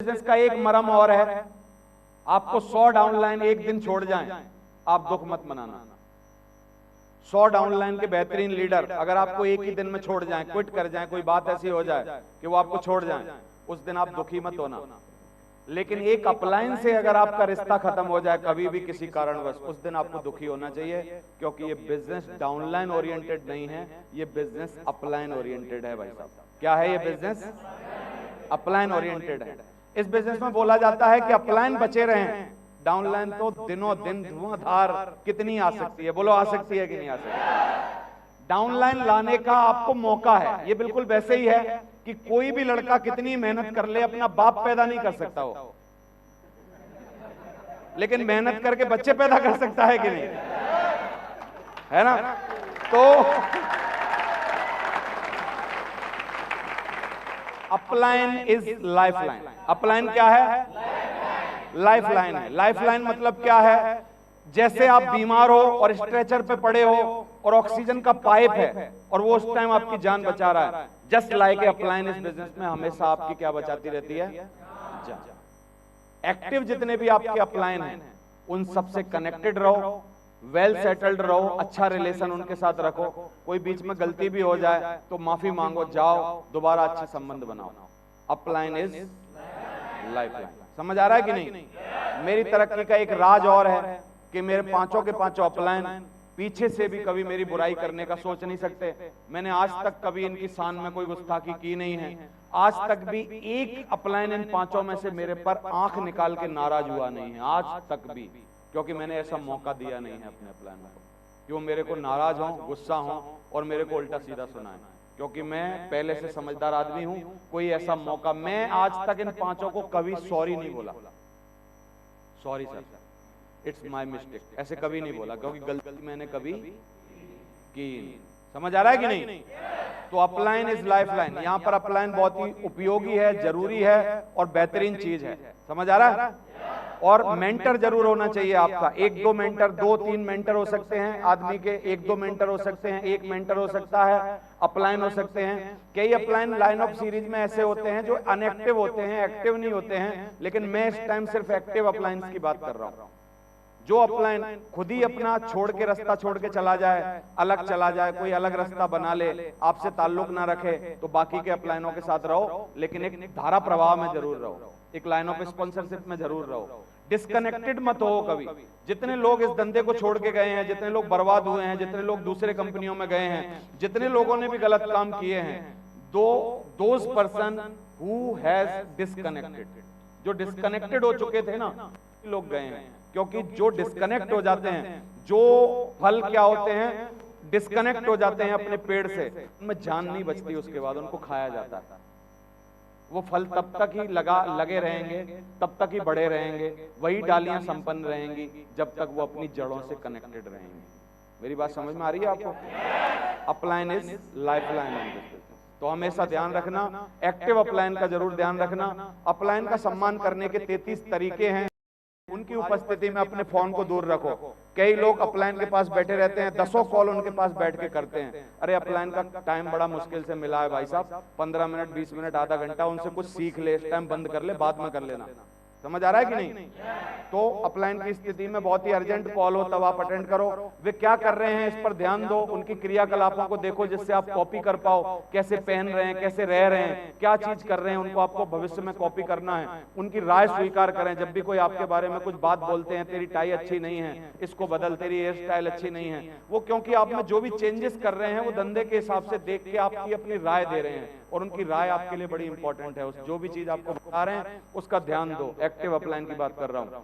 Business का एक मरम और है, आपको 100 डाउनलाइन एक दिन छोड़ जाएं, आप दुख मत मनाना। 100 डाउनलाइन के बेहतरीन लीडर अगर आपको एक ही दिन में छोड़ जाएं, क्विट कर जाएं, कोई बात ऐसी हो जाए कि वो आपको छोड़ जाएं, उस दिन आप दुखी मत होना। लेकिन एक अपलाइन से अगर आपका रिश्ता खत्म हो जाए कभी भी किसी कारणवश, उस दिन आपको दुखी होना चाहिए, क्योंकि ये बिजनेस डाउनलाइन ओरिएंटेड नहीं है, ये बिजनेस अपलाइन ओरिएंटेड है भाई साहब। क्या है ये बिजनेस? अपलाइन ओरिएंटेड है। इस बिजनेस में बोला जाता है कि अपलाइन बचे रहें, डाउनलाइन तो दिनों दिन धुआंधार कितनी आ सकती है, बोलो आ सकती है कि नहीं आ सकती? डाउनलाइन लाने का आपको मौका है। ये बिल्कुल वैसे ही है कि कोई भी लड़का कितनी मेहनत कर ले अपना बाप पैदा नहीं कर सकता हो, लेकिन मेहनत करके बच्चे पैदा कर सकता है कि नहीं, है ना? तो अपलाइन इज लाइफलाइन। अपलाइन क्या है? लाइफलाइन है। लाइफलाइन मतलब क्या है? जैसे आप बीमार हो और स्ट्रेचर पे पड़े हो और ऑक्सीजन का पाइप है और वो उस टाइम आपकी जान बचा रहा है, जस्ट लाइक अपलाइन इस बिजनेस में हमेशा आपकी क्या बचाती रहती है? जान। एक्टिव जितने भी आपके अपलाइन हैं उन सबसे कनेक्टेड रहो, वेल सेटल्ड रहो, अच्छा रिलेशन उनके साथ रखो। कोई बीच में गलती भी हो जाए तो माफी मांगो, जाओ दोबारा अच्छे संबंध बनाओ। Upline is lifeline. समझ आ रहा है कि नहीं? मेरी तरक्की का एक राज और है कि मेरे पांचों के पांचों अपलाइन पीछे से भी कभी मेरी बुराई करने का सोच नहीं सकते। मैंने आज तक कभी इनकी शान में कोई गुस्ताखी की नहीं है। आज तक भी एक अपलाइन इन पांचों में से मेरे पर आंख निकाल के नाराज हुआ नहीं है, आज तक भी, क्योंकि मैंने ऐसा मौका दिया नहीं है अपने अपलाइन को कि वो मेरे को नाराज हो, गुस्सा हो और मेरे को उल्टा सीधा सुनाए, क्योंकि मैं पहले से समझदार आदमी हूं। कोई ऐसा मौका, मैं आज तक इन पांचों को कभी सॉरी नहीं बोला, sorry sir, it's my mistake, ऐसे कभी नहीं बोला, क्योंकि गलती मैंने कभी की नहीं। समझ आ रहा है कि नहीं? तो अपलाइन इज लाइफलाइन। यहां पर अपलाइन बहुत ही उपयोगी है, जरूरी है और बेहतरीन चीज है। समझ आ रहा है? और मेंटर जरूर होना चाहिए आपका। एक दो मेंटर, दो तीन मेंटर हो सकते हैं आदमी के, एक दो मेंटर हो सकते हैं, एक मेंटर हो सकता है, अपलाइन हो सकते हैं। कई अपलाइन लाइन ऑफ सीरीज में ऐसे होते हैं जो अनएक्टिव होते हैं, एक्टिव नहीं होते हैं, लेकिन मैं इस टाइम सिर्फ एक्टिव अपलाइन की बात कर रहा हूं। जो अपलाइन खुद ही अपना छोड़ के, रास्ता छोड़ के चला जाए, अलग चला जाए, कोई अलग रास्ता बना ले, आपसे ताल्लुक ना रखे, तो बाकी के अपलाइनों के साथ रहो, लेकिन एक धारा प्रवाह में जरूर रहो, एक लाइन ऑफ स्पॉन्सरशिप में जरूर रहो। डिस्कनेक्टेड मत हो कभी। जितने लोग इस धंधे को छोड़ के गए हैं, जितने लोग बर्बाद हुए हैं, जितने लोग दूसरे कंपनियों में गए हैं, जितने लोगों ने भी गलत काम किए हैं, those person who has disconnected, जो डिस्कनेक्टेड हो चुके थे ना, लोग गए हैं। क्योंकि जो डिस्कनेक्ट हो जाते हैं, जो फल क्या होते हैं, डिस्कनेक्ट हो जाते हैं अपने पेड़ से, उनमें जान नहीं बचती, उसके बाद उनको खाया जाता है। वो फल तब तक ही लगे रहेंगे, तब तक ही बड़े रहेंगे, वही डालियां संपन्न रहेंगी जब तक वो अपनी जड़ों से कनेक्टेड रहेंगे। मेरी बात समझ में आ रही है आपको? Upline is lifeline in this business. तो हमेशा ध्यान रखना, एक्टिव अपलाइन का जरूर ध्यान रखना। अपलाइन का सम्मान करने के 33 तरीके हैं। उनकी उपस्थिति में अपने फोन को दूर रखो। कई लोग अपलाइन के पास बैठे रहते हैं, 10 कॉल उनके पास बैठ के करते हैं। अरे अपलाइन का टाइम बड़ा मुश्किल से मिला है भाई साहब, 15 मिनट, 20 मिनट, आधा घंटा, उनसे कुछ सीख ले, इस टाइम बंद कर ले, बाद में कर लेना। समझ आ रहा है कि नहीं? तो अपलाइन की स्थिति में बहुत ही अर्जेंट कॉल हो तब आप अटेंड करो। वे क्या कर रहे हैं इस पर ध्यान दो, उनकी क्रियाकलापों को देखो जिससे आप कॉपी कर पाओ, कैसे पहन रहे हैं, कैसे रह रहे हैं, क्या चीज कर रहे हैं, उनको आपको भविष्य में कॉपी करना है। उनकी राय स्वीकार करें। जब भी कोई आपके बारे में कुछ बात बोलते हैं, तेरी टाई अच्छी नहीं है, इसको बदल, तेरी हेयर स्टाइल अच्छी नहीं है, वो क्योंकि आप में जो भी चेंजेस कर रहे हैं वो धंधे के हिसाब से देख के आपकी अपनी राय दे रहे हैं, और उनकी राय आपके लिए बड़ी इंपॉर्टेंट है। उस जो भी चीज आपको बता रहे हैं उसका ध्यान दो। एक्टिव अपलाइन की बात कर रहा हूं।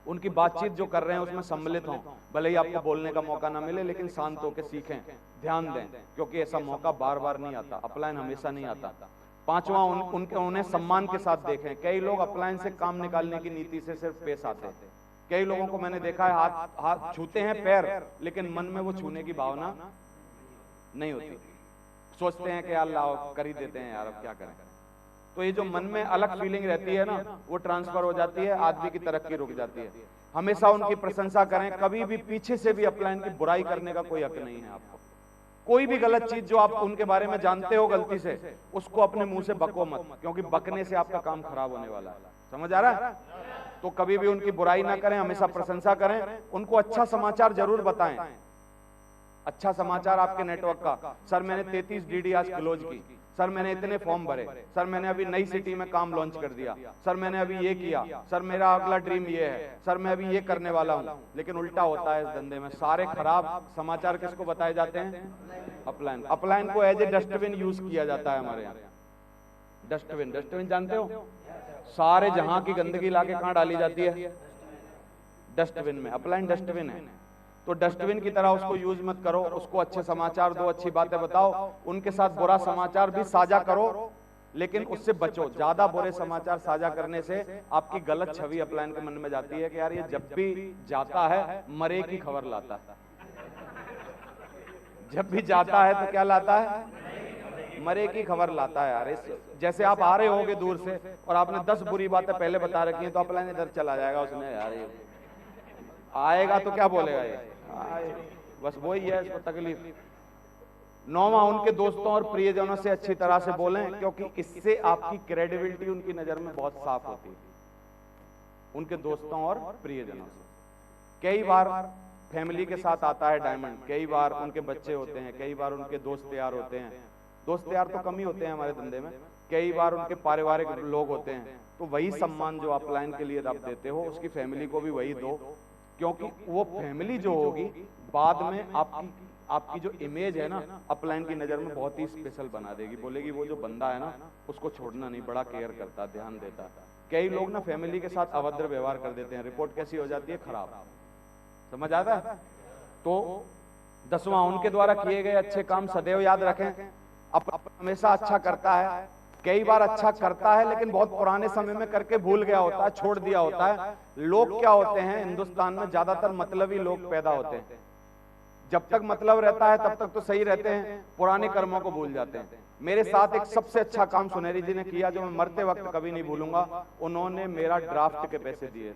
उनकी बातचीत जो कर रहे हैं उसमें सम्मिलित हों, भले ही आपको बोलने का मौका ना मिले, लेकिन शांत होकर सीखें, ध्यान दें, क्योंकि ऐसा मौका बार बार नहीं आता, अपलाइन हमेशा नहीं आता। पांचवा, उन्हें सम्मान के साथ देखें। कई लोग अपलाइन से काम निकालने की नीति से सिर्फ पेश आते हैं। कई लोगों को मैंने देखा है हाथ छूते हैं पैर, लेकिन मन में वो छूने की भावना नहीं होती। सोचते हैं कि यार लाओ कर ही देते हैं यार, अब क्या करें। तो ये जो मन में अलग फीलिंग रहती है ना, वो ट्रांसफर हो जाती है, आदमी की तरक्की रुक जाती है। हमेशा उनकी प्रशंसा करें, कभी भी पीछे से भी अपलाइन की बुराई करने का कोई हक नहीं है आपको। कोई भी गलत चीज जो आप उनके बारे में जानते हो गलती से, उसको अपने मुंह से बको मत, क्योंकि बकने से आपका काम खराब होने वाला है। समझ आ रहा है? तो कभी भी उनकी बुराई ना करें, हमेशा प्रशंसा करें, उनको अच्छा समाचार जरूर बताएं। अच्छा समाचार आपके नेटवर्क का, सर मैंने 33 डीडी आज क्लोज की, सर मैंने इतने फॉर्म भरे, सर मैंने अभी नई सिटी में काम लॉन्च कर दिया, सर मैंने अभी ये किया, सर मेरा अगला ड्रीम ये है, सर मैं अभी ये करने वाला हूं। लेकिन उल्टा होता है इस धंधे में, सारे खराब समाचार किसको बताए जाते हैं? अपलाइन। अपलाइन को एज ए डस्टबिन यूज किया जाता है हमारे यहाँ। डस्टबिन, डस्टबिन जानते हो? सारे जहां की गंदगी लाके कहां डाली जाती है? डस्टबिन में। अपलाइन डस्टबिन है, तो डस्टबिन की तरह उसको यूज मत करो। उसको अच्छे समाचार दो, अच्छी बातें बताओ, उनके साथ बुरा समाचार भी साझा करो, लेकिन उससे बचो। ज्यादा बुरे समाचार साझा करने से आपकी गलत छवि अपलाइन के मन में जाती है कि यार ये जब भी जाता है मरे की खबर लाता है। जब भी जाता है तो क्या लाता है? मरे की खबर लाता है यार। जैसे आप आ रहे होगे दूर से और आपने 10 बुरी बातें पहले बता रखी हैं, तो अपलाइन इधर चला जाएगा, उसने यार ये आएगा तो क्या बोलेगा ये बस वही है इसको तकलीफ। 9वां, उनके दोस्तों और प्रियजनों से अच्छी तरह से बोलें, क्योंकि इससे आपकी क्रेडिबिलिटी उनकी नजर में बहुत साफ होती है। उनके दोस्तों और प्रियजनों से। कई बार फैमिली के साथ आता है डायमंड, कई बार उनके बच्चे होते हैं, कई बार उनके दोस्त यार होते हैं। दोस्त यार तो कम ही होते हैं हमारे धंधे में, कई बार उनके पारिवारिक लोग होते हैं। तो वही सम्मान जो अपलाइन के लिए आप देते हो, उसकी फैमिली को भी वही दो, क्योंकि वो फैमिली जो होगी बाद में आपकी जो इमेज है ना अपलाइन की नजर में बहुत ही स्पेशल बना देगी। बोलेगी वो जो बंदा है ना उसको छोड़ना नहीं, बड़ा केयर करता, ध्यान देता। कई लोग ना फैमिली के साथ अभद्र व्यवहार कर देते हैं, रिपोर्ट कैसी हो जाती है? खराब। समझ आता है? तो 10वां, उनके द्वारा किए गए अच्छे काम सदैव याद रखें। हमेशा अच्छा करता है, कई बार अच्छा करता है लेकिन बहुत पुराने समय में करके भूल गया होता है, छोड़ दिया होता है। लोग क्या होते हैं हिंदुस्तान में, ज्यादातर मतलबी लोग पैदा होते हैं। जब तक मतलब रहता है तब तक तो सही रहते हैं, पुराने कर्मों को भूल जाते हैं। मेरे साथ एक सबसे अच्छा काम सुनहरी जी ने किया जो मैं मरते वक्त कभी नहीं भूलूंगा। उन्होंने मेरा ड्राफ्ट के पैसे दिए,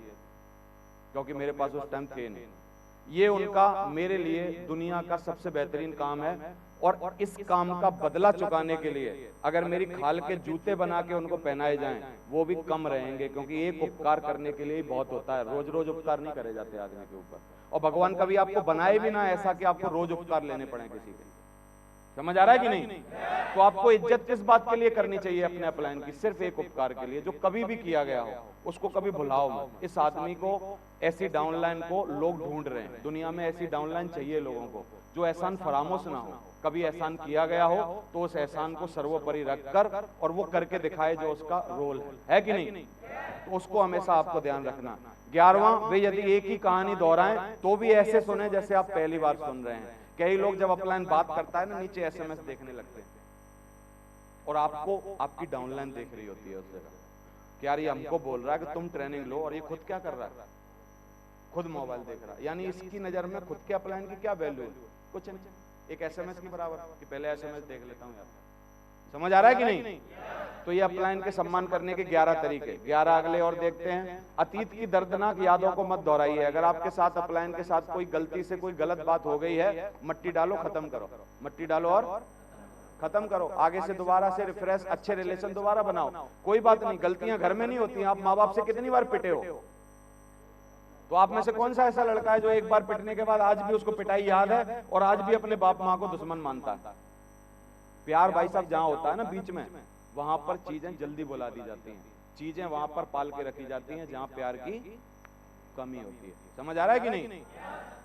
क्योंकि मेरे पास उस टाइम थे नहीं। ये उनका मेरे लिए दुनिया का सबसे बेहतरीन काम है, और इस काम का बदला चुकाने के लिए अगर मेरी खाल के जूते बना के उनको पहनाए जाएं वो भी कम रहेंगे, क्योंकि एक उपकार करने के लिए ही बहुत होता है। रोज रोज उपकार नहीं करे जाते आदमी के ऊपर, और भगवान कभी आपको बनाए भी ना ऐसा कि आपको रोज उपकार लेने पड़े किसी के। समझ आ रहा है कि नहीं? तो आपको इज्जत किस बात के लिए करनी चाहिए अपने अपलाइन की? सिर्फ एक उपकार के लिए, जो कभी भी किया गया हो उसको कभी भुलाओ मत। इस आदमी को, ऐसी डाउनलाइन को लोग ढूंढ रहे हैं दुनिया में। ऐसी डाउनलाइन चाहिए लोगों को जो एहसान फरामोश ना हो। कभी एहसान किया गया हो तो उस एहसान को सर्वोपरि रखकर और वो करके दिखाए जो उसका रोल है कि नहीं? तो उसको हमेशा आपको ध्यान रखना। 11वां, वे यदि एक ही कहानी दोहराएं तो भी ऐसे सुने जैसे आप पहली बार सुन रहे हैं। कई लोग जब अपलाइन बात करता है ना नीचे SMS देखने लगते हैं, और आपको आपकी डाउनलाइन देख रही होती है उस जगह कि यार ये हमको बोल रहा है कि तुम ट्रेनिंग लो, और ये खुद क्या कर रहा है? खुद मोबाइल देख रहा है। यानी इसकी नजर में खुद के अपलाइन की क्या वैल्यू है? कुछ नहीं, एक SMS की बराबर कि पहले SMS देख लेता हूं यार। समझ आ रहा है कि नहीं? तो ये अपलाइन के सम्मान करने के 11 तरीके। 11 अगले और देखते हैं। अतीत की दर्दनाक यादों को मत दोहराइए। अगर आपके साथ अपलाइन के साथ कोई गलती से कोई गलत बात हो गई है, मट्टी डालो, खत्म करो। मट्टी डालो और खत्म करो। आगे से दोबारा से रिफ्रेश, अच्छे रिलेशन दोबारा बनाओ। कोई बात नहीं, गलतियां घर में नहीं होती। आप माँ बाप से कितनी बार पिटे हो? तो आप में से कौन सा ऐसा लड़का है जो एक बार पिटने के बाद आज भी उसको पिटाई याद है और आज भी अपने बाप माँ को दुश्मन मानता है? प्यार भाई साहब जहां होता है ना बीच में, वहां पर चीजें जल्दी बुला दी जाती हैं। चीजें वहां पर पाल के रखी जाती हैं जहां प्यार की कमी होती है। समझ आ रहा है कि नहीं?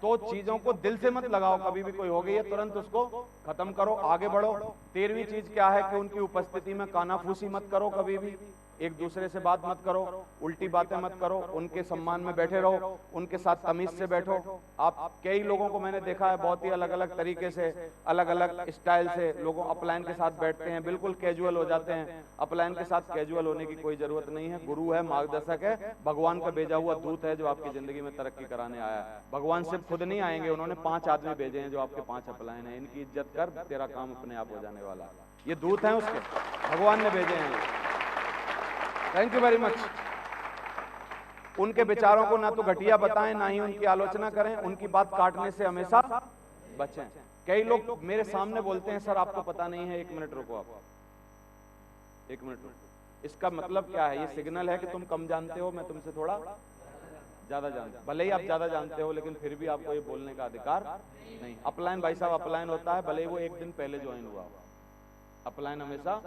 तो चीजों को दिल से मत लगाओ। कभी भी कोई हो गई है तुरंत उसको खत्म करो, आगे बढ़ो। 13वीं चीज क्या है कि उनकी उपस्थिति में कानाफूसी मत करो। कभी भी एक दूसरे से बात मत करो, उल्टी बातें मत करो। उनके सम्मान में बैठे रहो, उनके साथ तमीज से बैठो। आप कई लोगों को मैंने देखा है बहुत ही अलग अलग तरीके से, अलग अलग स्टाइल से लोगों अपलाइन के साथ बैठते हैं, बिल्कुल कैजुअल हो जाते हैं। अपलाइन के साथ कैजुअल होने की कोई जरूरत नहीं है। गुरु है, मार्गदर्शक है, भगवान का भेजा हुआ दूत है जो आपकी जिंदगी में तरक्की कराने आया है। भगवान सिर्फ खुद नहीं आएंगे, उन्होंने 5 आदमी भेजे हैं जो आपके 5 अपलाइन है। इनकी इज्जत कर, तेरा काम अपने आप हो जाने वाला। ये दूत है उसके, भगवान ने भेजे हैं। Thank you very much. उनके विचारों को ना तो घटिया बताएं, ना ही उनकी आलोचना करें। उनकी बात काटने से हमेशा बचें। कई लोग मेरे सामने बोलते हैं सर आपको पता नहीं है, 1 मिनट रुको, आप 1 मिनट रुको। इसका मतलब क्या है? ये सिग्नल है कि तुम कम जानते हो, मैं तुमसे थोड़ा ज्यादा जानता हूं। भले ही आप ज्यादा जानते हो लेकिन फिर भी आपको ये बोलने का अधिकार नहीं। अपलाइन भाई साहब अपलाइन होता है भले ही वो 1 दिन पहले ज्वाइन हुआ हो। अपलाइन हमेशा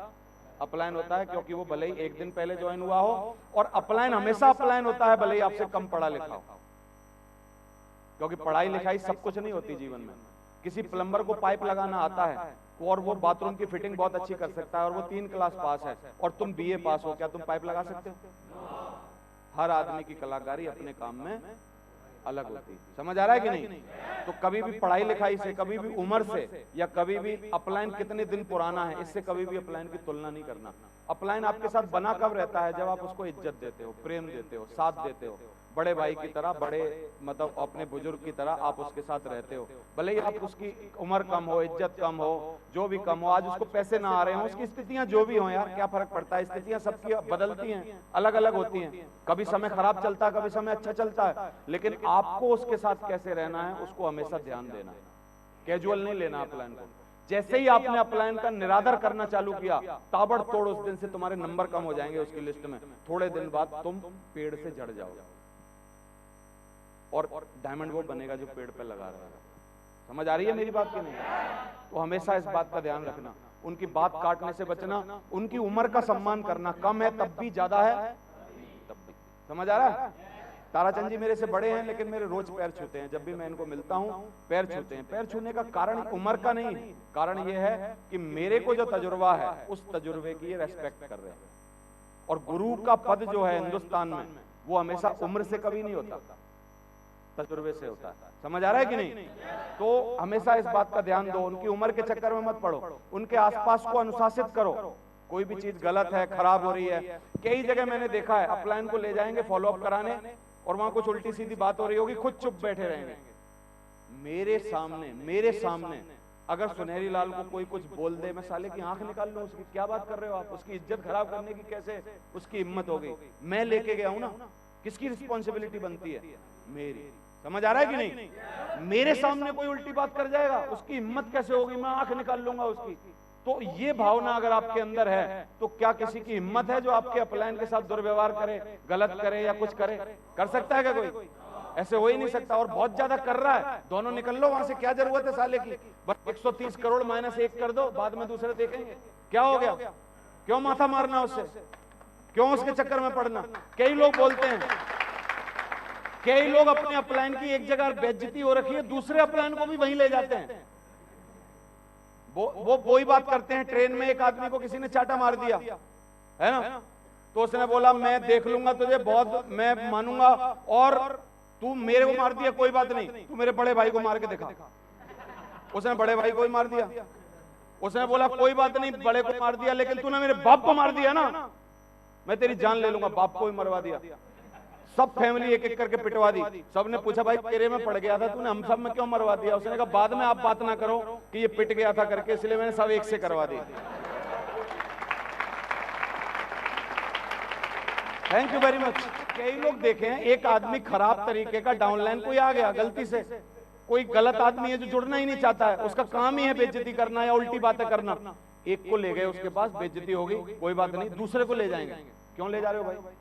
अपलाइन होता है क्योंकि वो भले ही 1 दिन पहले ज्वाइन हुआ हो, और अपलाइन हमेशा अपलाइन होता है भले ही आपसे कम पढ़ा लिखा हो, क्योंकि पढ़ाई लिखाई सब कुछ नहीं होती जीवन में। किसी प्लम्बर को पाइप लगाना आता है और वो बाथरूम की फिटिंग बहुत अच्छी कर सकता है और वो 3 क्लास पास है और तुम BA पास हो, क्या तुम पाइप लगा सकते हो? हर आदमी की कलाकारी अपने काम में अलग होती है। समझ आ रहा है कि नहीं? तो कभी भी पढ़ाई लिखाई से, कभी भी उम्र से, या कभी भी अपलाइन कितने दिन पुराना है, इससे कभी भी अपलाइन की तुलना नहीं करना। अपलाइन आपके साथ बना कब रहता है? जब आप उसको इज्जत देते हो, प्रेम देते हो, साथ देते हो, बड़े भाई की तरह, बड़े मतलब अपने बुजुर्ग की तरह आप उसके साथ रहते हो। भले ही आप उसकी उम्र कम हो, इज्जत कम हो, जो भी कम हो, आज उसको पैसे ना आ रहे हो, उसकी स्थितियां जो भी हो, यार क्या फर्क पड़ता है? स्थितियां सबकी बदलती हैं, अलग अलग होती हैं। कभी समय खराब चलता है, कभी समय अच्छा चलता है, लेकिन आपको उसके साथ कैसे रहना है उसको हमेशा ध्यान देना है। कैजुअल नहीं लेना अपलाइन को। जैसे ही आपने अपलाइन का निरादर करना चालू किया, ताबड़तोड़ उस दिन से तुम्हारे नंबर कम हो जाएंगे उसकी लिस्ट में। थोड़े दिन बाद तुम पेड़ से झड़ जाओगे और डायमंड वो बनेगा जो पेड़ पे लगा रहेगा। समझ आ रही है मेरी बात की नहीं? तो हमेशा इस बात का ध्यान रखना, उनकी बात काटने से बचना, उनकी उम्र का सम्मान करना। कम है तब भी, ज्यादा है तब भी। समझ आ रहा है? ताराचंद जी मेरे से बड़े हैं लेकिन मेरे रोज पैर छूते हैं, जब भी मैं इनको मिलता हूं पैर छूते हैं। पैर छूने का कारण उम्र का नहीं है, कारण यह है कि मेरे को जो तजुर्बा है उस तजुर्बे की रेस्पेक्ट कर रहे हैं। और गुरु का पद जो है हिंदुस्तान में वो हमेशा उम्र से कभी नहीं होता, तजुर्बे से होता है। समझ आ रहा है कि नहीं? तो हमेशा इस बात का ध्यान दो, उनकी उम्र के चक्कर में मत पड़ो, उनके आसपास को अनुशासित करो। कोई भी चीज गलत है, खराब हो रही है, कई जगह मैंने देखा है अपलाइन को ले जाएंगे फॉलोअप कराने और वहां कुछ उल्टी सीधी बात हो रही होगी, खुद चुप बैठे रहेंगे। मेरे सामने अगर सुनहरी लाल को कोई कुछ बोल दे, मैं साले की आंख निकाल लूं उसकी। क्या बात कर रहे हो आप? उसकी इज्जत खराब करने की कैसे उसकी हिम्मत हो गई? मैं लेके गया हूं ना, किसकी रिस्पॉन्सिबिलिटी बनती है? मेरी। समझ आ रहा है कि नहीं? मेरे सामने कोई उल्टी बात कर जाएगा, उसकी हिम्मत कैसे होगी? मैं आंख निकाल लूंगा उसकी। तो ये भावना अगर आपके अंदर है तो क्या किसी की हिम्मत है जो आपके अपलाइन के साथ दुर्व्यवहार करे, गलत करे या कुछ करे? कर सकता है क्या कोई? ऐसे हो ही नहीं सकता। और बहुत ज्यादा कर रहा है, दोनों निकल लो वहां से, क्या जरूरत है साले की? बस 130 करोड़ -1 कर दो, बाद में दूसरे देखेंगे। क्या हो गया? क्यों माथा मारना उससे? क्यों उसके चक्कर में पड़ना? कई लोग बोलते हैं, कई लोग अपने अपलाइन की एक जगह बेइज्जती हो रखी है, दूसरे अपलाइन को भी वहीं ले जाते हैं। वो वही बात करते हैं। ट्रेन में एक आदमी को किसी ने चाटा मार दिया है ना, तो उसने बोला मैं देख लूंगा तुझे, बहुत मैं मानूंगा, और तू मेरे को मार दिया कोई बात नहीं, तू मेरे बड़े भाई को मार के दिखा। उसने बड़े भाई को ही मार दिया। उसने बोला कोई बात नहीं, बड़े को मार दिया, लेकिन तूने मेरे बाप को मार दिया ना, मैं तेरी जान ले लूंगा। बाप को ही मरवा दिया। सब फैमिली एक एक करके पिटवा दी। सबने पूछा भाई तेरे में पड़ गया था, तूने हम सब में क्यों मरवा दिया? उसने कहा बाद में आप बात ना करो कि ये पिट गया था करके, इसलिए मैंने सब एक से करवा दी। Thank you very much. कई लोग देखे हैं, एक आदमी खराब तरीके का डाउनलाइन कोई आ गया गलती से, कोई गलत आदमी है जो जुड़ना ही नहीं चाहता है, उसका काम ही है बेइज्जती करना या उल्टी बातें करना। एक को ले गए उसके पास, बेइज्जती हो गई, कोई बात नहीं, दूसरे को ले जाएंगे। क्यों ले जा रहे हो भाई?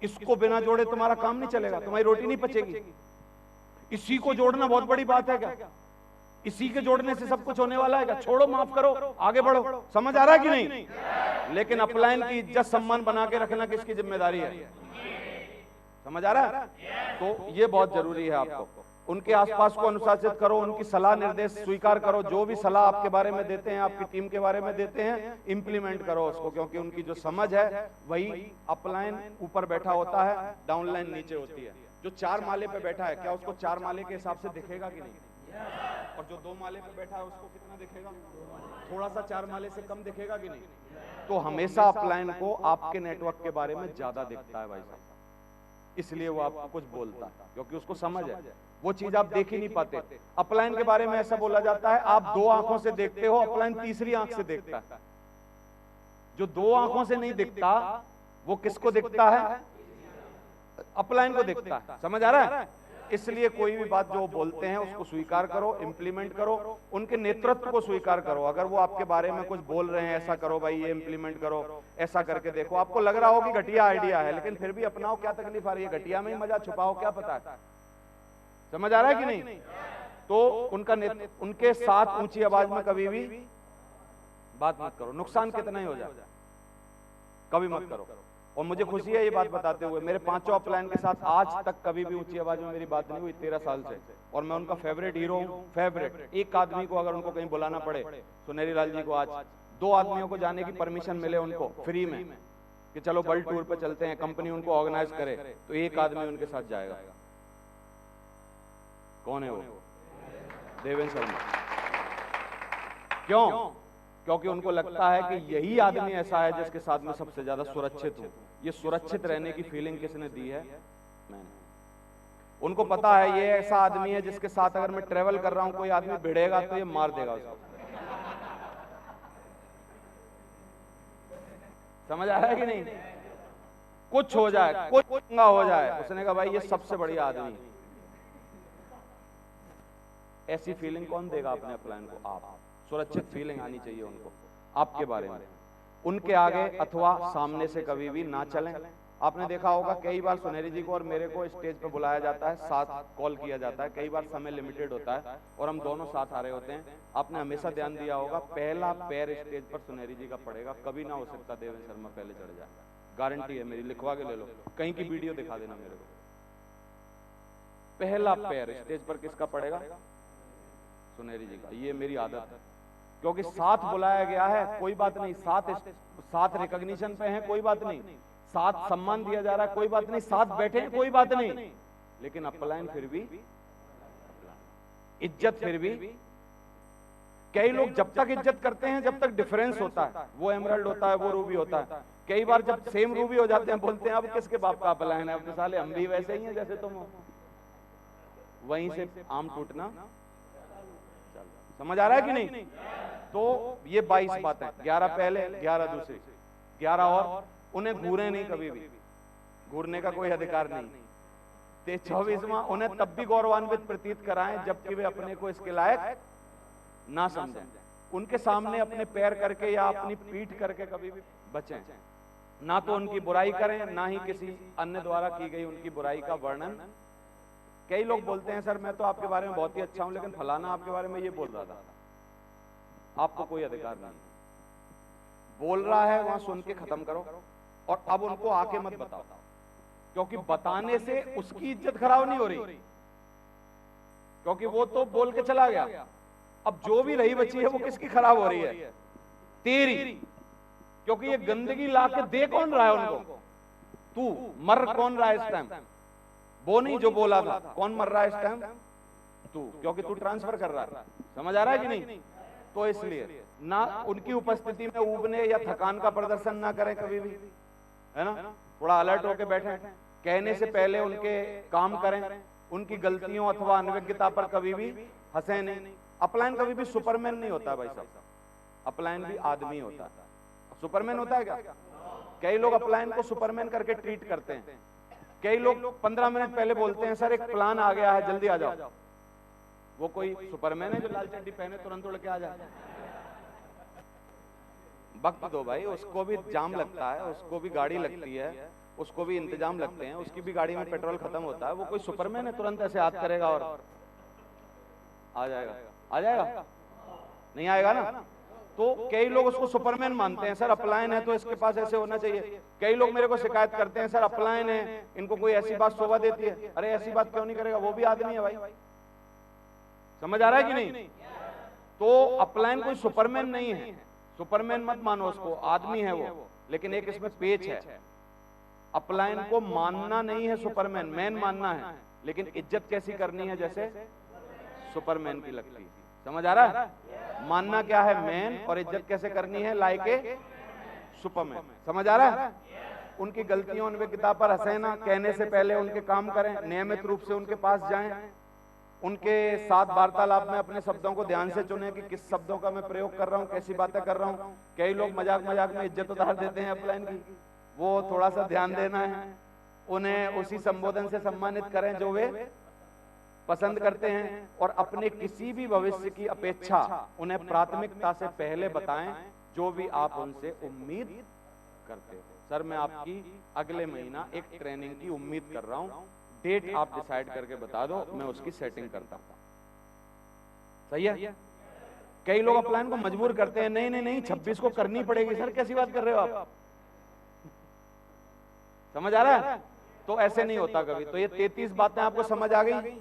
इसको बिना जोड़े तुम्हारा काम नहीं चलेगा, तुम्हारी रोटी नहीं पचेगी। इसी को जोड़ना बहुत बड़ी बात है क्या? इसी के जोड़ने से सब कुछ होने वाला है क्या? छोड़ो, माफ करो, आगे बढ़ो। समझ आ रहा है कि नहीं? लेकिन अपलाइन की इज्जत सम्मान बना के रखना किसकी जिम्मेदारी है? समझ आ रहा है? तो ये बहुत जरूरी है। आपको उनके आसपास को अनुशासित करो, उनकी सलाह निर्देश स्वीकार करो, जो भी सलाह आपके बारे में देते हैं, आपकी टीम के बारे में देते हैं, इंप्लीमेंट करो उसको, क्योंकि उनकी जो समझ है वही अपलाइन ऊपर बैठा होता है, डाउनलाइन नीचे होती है। जो 4 माले पे बैठा है, क्या उसको 4 माले के हिसाब से दिखेगा कि नहीं? और जो 2 माले पे बैठा है उसको कितना दिखेगा? थोड़ा सा 4 माले से कम दिखेगा कि नहीं? तो हमेशा अपलाइन को आपके नेटवर्क के बारे में ज्यादा दिखता है भाई साहब, इसलिए वो आपको कुछ बोलता है, क्योंकि उसको समझ है। वो चीज आप देख ही नहीं पाते। अपलाइन के बारे में ऐसा बोला जाता है, आप 2 आंखों से देखते हो, अपलाइन तीसरी आंख से देखता है। जो 2 आंखों से नहीं दिखता वो किसको दिखता है? अपलाइन को दिखता है। समझ आ रहा है? इसलिए कोई भी बात जो बोलते हैं उसको स्वीकार करो, इंप्लीमेंट करो, उनके नेतृत्व को स्वीकार करो। अगर वो आपके बारे में कुछ बोल रहे हैं, ऐसा करो भाई, ये इंप्लीमेंट करो, ऐसा करके देखो, आपको लग रहा हो कि घटिया आइडिया है, लेकिन फिर भी अपनाओ, क्या तकलीफ आ रही है? घटिया में ही मजा छुपाओ, क्या पता है? समझ आ रहा है कि नहीं? तो उनके साथ ऊंची आवाज में कभी भी बात मत करो, नुकसान कितना ही हो जाए, कभी मत करो। और मुझे खुशी है ये बात बताते हुए, मेरे 5 अपलाइन के साथ आज तक कभी भी ऊंची आवाज में मेरी बात नहीं हुई 13 साल से, और मैं उनका फेवरेट हीरो हूं, फेवरेट। एक आदमी को अगर उनको कहीं बुलाना पड़े, सुनेरी लाल जी को आज 2 आदमियों को जाने की परमिशन मिले उनको फ्री में कि चलो वर्ल्ड टूर पे चलते हैं, कंपनी उनको ऑर्गेनाइज करे, तो एक आदमी उनके साथ जाएगा। कौन है वो? देवेंद्र शर्मा। क्यों? क्योंकि उनको लगता है कि यही आदमी ऐसा है जिसके साथ में सबसे ज्यादा सुरक्षित हूं। ये सुरक्षित रहने की फीलिंग किसने दी है? मैंने। उनको पता है ये ऐसा आदमी है जिसके साथ अगर मैं ट्रेवल कर रहा हूं, कोई आदमी भिड़ेगा तो ये मार देगा उसको। समझ आ रहा है कि नहीं? कुछ हो जाए, कुछ पंगा हो जाए, उसने कहा भाई ये सबसे बढ़िया आदमी है। ऐसी फीलिंग कौन देगा अपने अपलाइन को? आप। सुरक्षित फीलिंग आनी चाहिए उनको आपके बारे में। उनके आगे अथवा सामने से कभी भी ना चलें। आपने देखा होगा कई बार सुनेरी जी को और मेरे को स्टेज पे बुलाया जाता है, साथ कॉल किया जाता है, कई बार समय लिमिटेड होता है और हम दोनों साथ आ रहे होते हैं। आपने हमेशा ध्यान दिया होगा, पहला पैर स्टेज पर सुनेरी जी का पड़ेगा, कभी ना हो सकता देवेंद्र शर्मा पहले चढ़ जाए। गारंटी है मेरी, लिखवा के ले लो, कहीं की वीडियो दिखा देना मेरे को। पहला पैर स्टेज पर किसका पड़ेगा? सुनेरी जी का। ये मेरी आदत है, क्योंकि साथ बुलाया गया है, कोई बात नहीं, साथ रिकॉग्निशन पे है, कोई बात नहीं, साथ सम्मान दिया जा रहा है, कोई बात नहीं, साथ बैठे हैं, कोई बात नहीं, लेकिन अपलाइन फिर भी इज्जत। फिर भी कई लोग जब तक इज्जत करते हैं जब तक डिफरेंस होता है, वो एमरल्ड होता है, वो रूबी होता है। कई बार जब सेम रूबी हो जाते हैं बोलते हैं अब किसके बाप का अपलाइन है, अब तो साले हम भी वैसे ही हैं जैसे तुम हो। वहीं से आम टूटना। समझ आ रहा है कि नहीं? तो ये 22 बातें, 11 पहले, 11 दूसरी, 11 और उन्हें घूरे नहीं, कभी भी घूरने का कोई अधिकार नहीं। 24वां, उन्हें तब भी गौरवान्वित प्रतीत कराएं जबकि वे अपने को इसके लायक ना समझें। उनके सामने अपने पैर करके या अपनी पीठ करके कभी भी बचें। ना तो उनकी बुराई करें, ना ही किसी अन्य द्वारा की गई उनकी बुराई का वर्णन। कई लोग बोलते हैं सर मैं तो आपके बारे में बहुत ही अच्छा हूं, लेकिन फलाना आपके बारे में ये बोल रहा था। आपको कोई अधिकार नहीं, बोल रहा है वहां सुन के खत्म करो, और अब उनको आके मत बताओ, क्योंकि बताने से उसकी इज्जत खराब नहीं हो रही, क्योंकि वो तो बोल के चला गया। अब जो भी रही बची है वो किसकी खराब हो रही है? तेरी। क्योंकि ये गंदगी ला के दे कौन रहा है उनको? तू। मर कौन रहा है इस टाइम? वो नहीं जो बोला था। कौन मर रहा है इस टाइम? तू, क्योंकि तू ट्रांसफर कर रहा है। समझ आ रहा है कि नहीं? तो इसलिए ना उनकी उपस्थिति में उबने या थकान का प्रदर्शन ना करें कभी भी, है ना? थोड़ा अलर्ट होकर बैठें, कहने से पहले उनके काम करें, उनकी गलतियों अथवा अनभिज्ञता पर कभी भी हंसे नहीं। अपलाइन कभी भी सुपरमैन नहीं होता भाई साहब, अपलाइन भी आदमी होता है। सुपरमैन होता है क्या? कई लोग अपलाइन को सुपरमैन करके ट्रीट करते हैं। कई लोग 15 मिनट पहले बोलते हैं सर एक प्लान आ गया है जल्दी आ जाओ। वो कोई सुपरमैन है जो लाल चड्डी पहने तुरंत उड़ के आ जाए? वक्त दो भाई, उसको भी जाम लगता है, उसको भी गाड़ी लगती है, उसको भी इंतजाम लगते हैं, उसकी भी गाड़ी में पेट्रोल खत्म होता है। वो कोई सुपरमैन है तुरंत ऐसे हाथ करेगा और आ जाएगा? आ जाएगा? नहीं आएगा ना। तो कई लोग उसको सुपरमैन मानते हैं, सर अपलाइन है तो इसके पास ऐसे होना चाहिए। कई लोग मेरे को शिकायत करते हैं सर अपलाइन है, इनको कोई ऐसी बात शोभा देती है। अरे ऐसी बात क्यों नहीं करेगा? वो भी आदमी है भाई। समझ आ रहा है कि नहीं? तो अपलाइन कोई सुपरमैन नहीं है, सुपरमैन मत मानो उसको, आदमी है वो। लेकिन एक इसमें पेच है, अपलाइन को मानना नहीं है सुपरमैन, मैन मानना है, लेकिन इज्जत कैसी करनी है जैसे सुपरमैन की लगती है। समझ आ रहा है? मानना क्या है? मैन, और इज्जत कैसे करनी है? Like a Superman. समझ आ रहा है? उनकी गलतियों अनभिज्ञता पर हंसे ना, कहने से पहले उनके काम करें, नियमित रूप से उनके पास जाएं, उनके साथ वार्तालाप में अपने शब्दों को ध्यान से चुनें कि किस शब्दों का मैं प्रयोग कर रहा हूं, कैसी बातें कर रहा हूं। कई लोग मजाक मजाक में इज्जत उतार देते हैं अपलाइन की, वो थोड़ा सा ध्यान देना है। उन्हें उसी संबोधन से सम्मानित करें जो वे पसंद करते हैं और अपने किसी भी भविष्य की अपेक्षा उन्हें प्राथमिकता से पहले बताएं जो भी आप उनसे उम्मीद करते हो। सर मैं आपकी अगले महीना एक ट्रेनिंग की उम्मीद कर रहा हूं, डेट आप डिसाइड करके बता दो, मैं उसकी सेटिंग करता हूं। सही है? कई लोग अपलाइन को मजबूर करते हैं, नहीं नहीं नहीं 26 को करनी पड़ेगी। सर कैसी बात कर रहे हो आप? समझ आ रहा है? तो ऐसे नहीं होता कभी। तो ये 33 बातें आपको समझ आ गई?